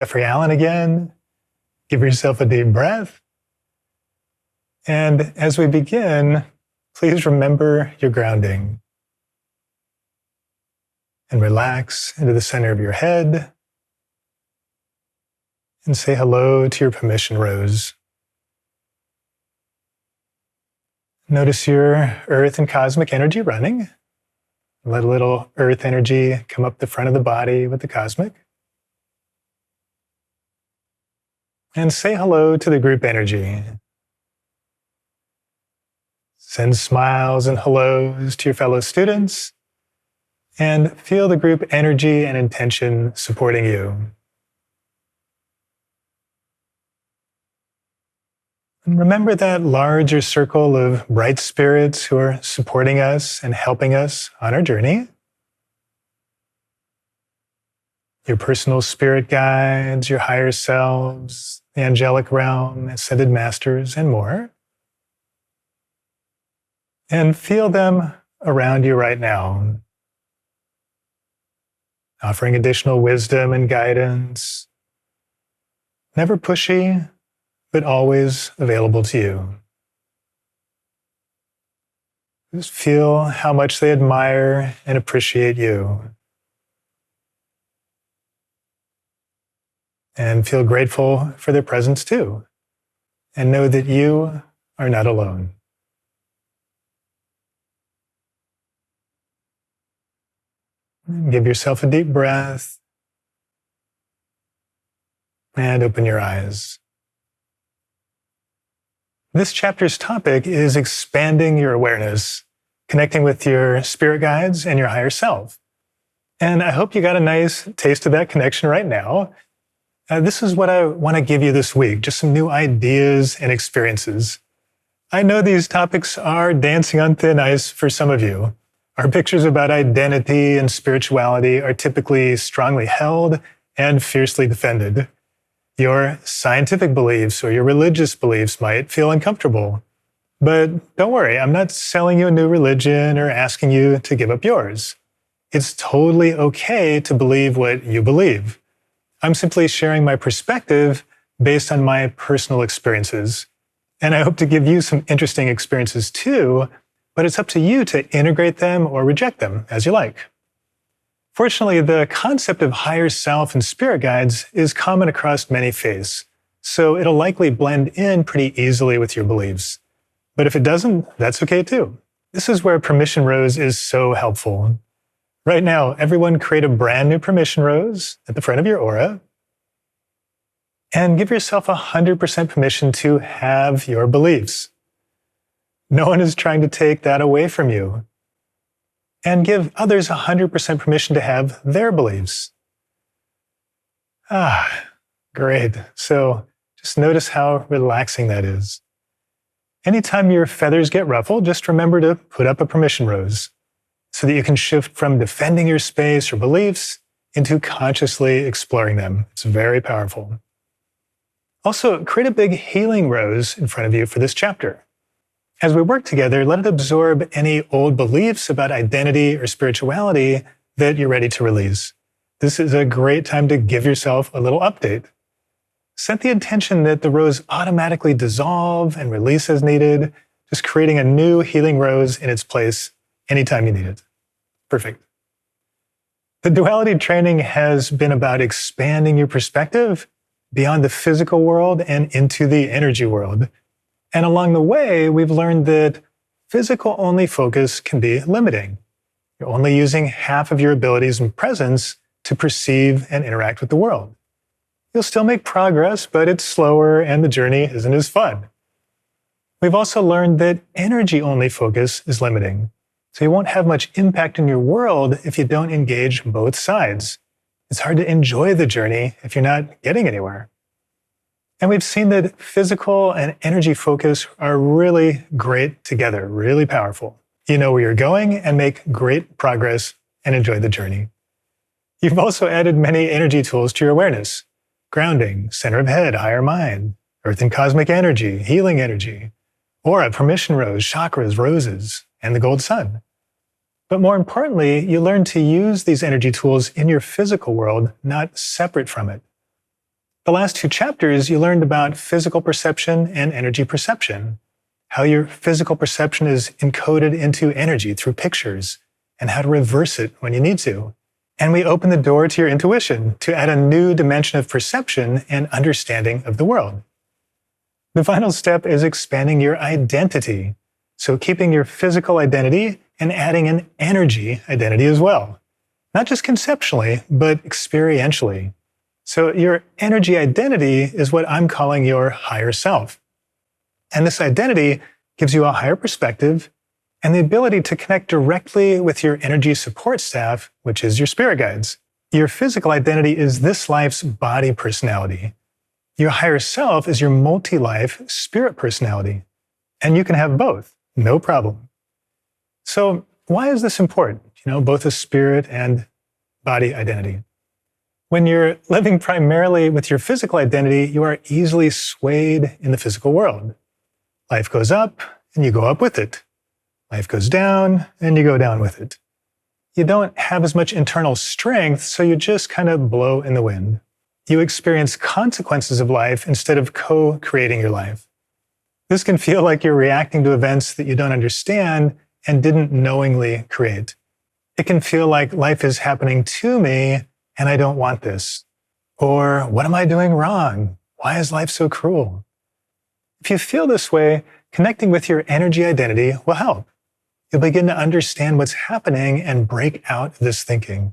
Jeffrey Allen again. Give yourself a deep breath. And as we begin, please remember your grounding. And relax into the center of your head. And say hello to your permission rose. Notice your earth and cosmic energy running. Let a little earth energy come up the front of the body with the cosmic. And say hello to the group energy. Send smiles and hellos to your fellow students. And feel the group energy and intention supporting you. And remember that larger circle of bright spirits who are supporting us and helping us on our journey. Your personal spirit guides, your higher selves, the angelic realm, ascended masters, and more. And feel them around you right now, offering additional wisdom and guidance. Never pushy, but always available to you. Just feel how much they admire and appreciate you. And feel grateful for their presence too. And know that you are not alone. Give yourself a deep breath. And open your eyes. This chapter's topic is expanding your awareness, connecting with your spirit guides and your higher self. And I hope you got a nice taste of that connection right now. This is what I want to give you this week, just some new ideas and experiences. I know these topics are dancing on thin ice for some of you. Our pictures about identity and spirituality are typically strongly held and fiercely defended. Your scientific beliefs or your religious beliefs might feel uncomfortable. But don't worry, I'm not selling you a new religion or asking you to give up yours. It's totally okay to believe what you believe. I'm simply sharing my perspective based on my personal experiences. And I hope to give you some interesting experiences too, but it's up to you to integrate them or reject them as you like. Fortunately, the concept of higher self and spirit guides is common across many faiths, so it'll likely blend in pretty easily with your beliefs. But if it doesn't, that's okay too. This is where permission rose is so helpful. Right now, everyone create a brand new permission rose at the front of your aura and give yourself 100% permission to have your beliefs. No one is trying to take that away from you. And give others 100% permission to have their beliefs. Great. So just notice how relaxing that is. Anytime your feathers get ruffled, just remember to put up a permission rose so that you can shift from defending your space or beliefs into consciously exploring them. It's very powerful. Also, create a big healing rose in front of you for this chapter. As we work together, let it absorb any old beliefs about identity or spirituality that you're ready to release. This is a great time to give yourself a little update. Set the intention that the rose automatically dissolve and release as needed, just creating a new healing rose in its place anytime you need it. Perfect. The duality training has been about expanding your perspective beyond the physical world and into the energy world. And along the way, we've learned that physical-only focus can be limiting. You're only using half of your abilities and presence to perceive and interact with the world. You'll still make progress, but it's slower and the journey isn't as fun. We've also learned that energy-only focus is limiting. So you won't have much impact in your world if you don't engage both sides. It's hard to enjoy the journey if you're not getting anywhere. And we've seen that physical and energy focus are really great together, really powerful. You know where you're going and make great progress and enjoy the journey. You've also added many energy tools to your awareness: grounding, center of head, higher mind, earth and cosmic energy, healing energy, aura, permission rose, chakras, roses, and the gold sun. But more importantly, you learn to use these energy tools in your physical world, not separate from it. The last 2 chapters, you learned about physical perception and energy perception, how your physical perception is encoded into energy through pictures, and how to reverse it when you need to. And we open the door to your intuition to add a new dimension of perception and understanding of the world. The final step is expanding your identity. So keeping your physical identity and adding an energy identity as well. Not just conceptually, but experientially. So your energy identity is what I'm calling your higher self. And this identity gives you a higher perspective and the ability to connect directly with your energy support staff, which is your spirit guides. Your physical identity is this life's body personality. Your higher self is your multi-life spirit personality. And you can have both, no problem. So why is this important? Both a spirit and body identity. When you're living primarily with your physical identity, you are easily swayed in the physical world. Life goes up and you go up with it. Life goes down and you go down with it. You don't have as much internal strength, so you just kind of blow in the wind. You experience consequences of life instead of co-creating your life. This can feel like you're reacting to events that you don't understand and didn't knowingly create. It can feel like life is happening to me and I don't want this. Or what am I doing wrong? Why is life so cruel? If you feel this way, connecting with your energy identity will help. You'll begin to understand what's happening and break out of this thinking.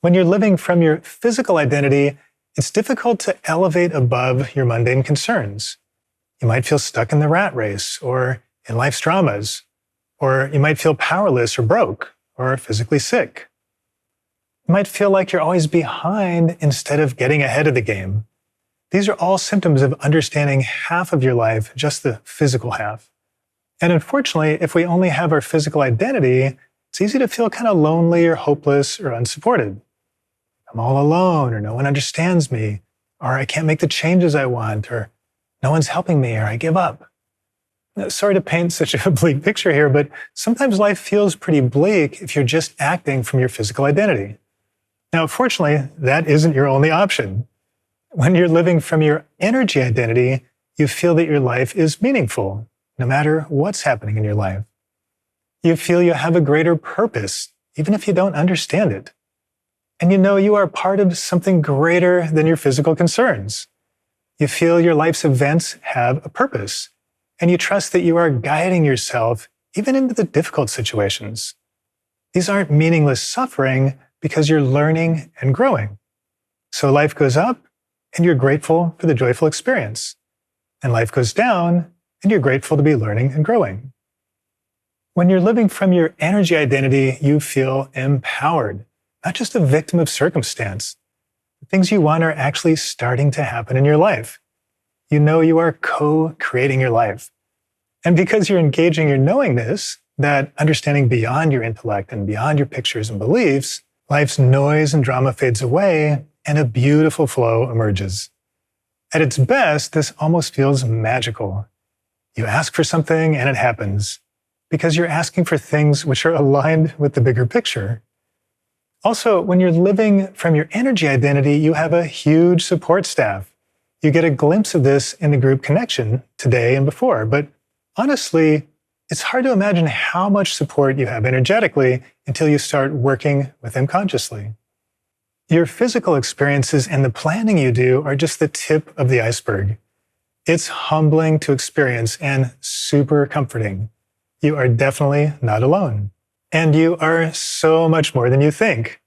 When you're living from your physical identity, it's difficult to elevate above your mundane concerns. You might feel stuck in the rat race or in life's dramas, or you might feel powerless or broke or physically sick. You might feel like you're always behind instead of getting ahead of the game. These are all symptoms of understanding half of your life, just the physical half. And unfortunately, if we only have our physical identity, it's easy to feel kind of lonely or hopeless or unsupported. I'm all alone, or no one understands me, or I can't make the changes I want, or no one's helping me, or I give up. Sorry to paint such a bleak picture here, but sometimes life feels pretty bleak if you're just acting from your physical identity. Now, fortunately, that isn't your only option. When you're living from your energy identity, you feel that your life is meaningful, no matter what's happening in your life. You feel you have a greater purpose, even if you don't understand it. And you know you are part of something greater than your physical concerns. You feel your life's events have a purpose, and you trust that you are guiding yourself even into the difficult situations. These aren't meaningless suffering because you're learning and growing. So life goes up, and you're grateful for the joyful experience. And life goes down, and you're grateful to be learning and growing. When you're living from your energy identity, you feel empowered, not just a victim of circumstance. The things you want are actually starting to happen in your life. You know you are co-creating your life. And because you're engaging your knowingness, that understanding beyond your intellect and beyond your pictures and beliefs, life's noise and drama fades away, and a beautiful flow emerges. At its best, this almost feels magical. You ask for something and it happens, because you're asking for things which are aligned with the bigger picture. Also, when you're living from your energy identity, you have a huge support staff. You get a glimpse of this in the group connection today and before, but honestly, it's hard to imagine how much support you have energetically until you start working with them consciously. Your physical experiences and the planning you do are just the tip of the iceberg. It's humbling to experience and super comforting. You are definitely not alone. And you are so much more than you think.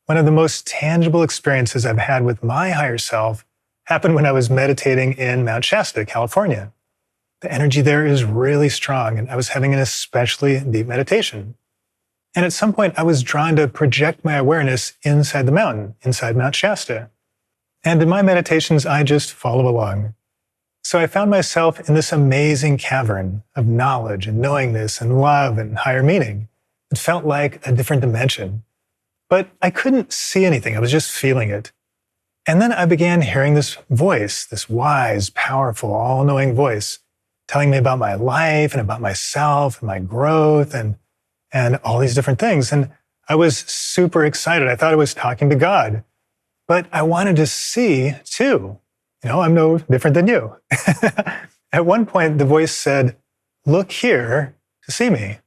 One of the most tangible experiences I've had with my higher self happened when I was meditating in Mount Shasta, California. The energy there is really strong, and I was having an especially deep meditation. And at some point, I was drawn to project my awareness inside the mountain, inside Mount Shasta. And in my meditations, I just follow along. So I found myself in this amazing cavern of knowledge and knowingness and love and higher meaning. It felt like a different dimension. But I couldn't see anything. I was just feeling it. And then I began hearing this voice, this wise, powerful, all-knowing voice, telling me about my life and about myself and my growth and all these different things. And I was super excited. I thought I was talking to God. But I wanted to see too. I'm no different than you. At one point, the voice said, "Look here to see me."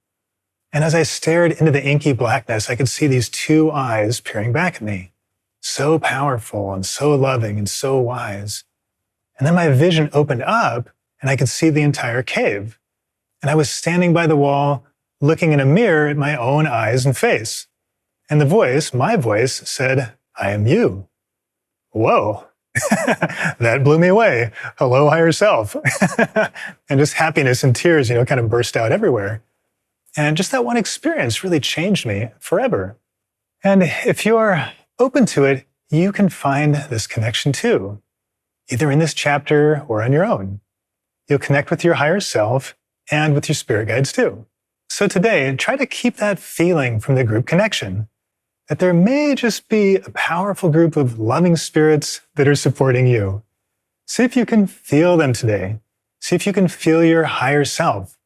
And as I stared into the inky blackness, I could see these two eyes peering back at me. So powerful and so loving and so wise. And then my vision opened up and I could see the entire cave. And I was standing by the wall, looking in a mirror at my own eyes and face. And the voice, my voice, said, "I am you." Whoa. That blew me away. Hello, higher self. And just happiness and tears, kind of burst out everywhere. And just that one experience really changed me forever. And if you're open to it, you can find this connection too, either in this chapter or on your own. You'll connect with your higher self and with your spirit guides too. So today, try to keep that feeling from the group connection, that there may just be a powerful group of loving spirits that are supporting you. See if you can feel them today. See if you can feel your higher self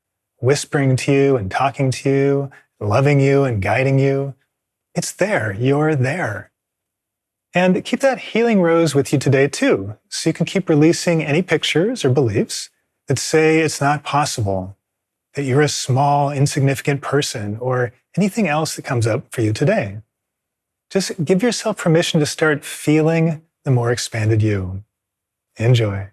whispering to you and talking to you, loving you and guiding you. It's there. You're there. And keep that healing rose with you today too, so you can keep releasing any pictures or beliefs that say it's not possible, that you're a small, insignificant person, or anything else that comes up for you today. Just give yourself permission to start feeling the more expanded you. Enjoy.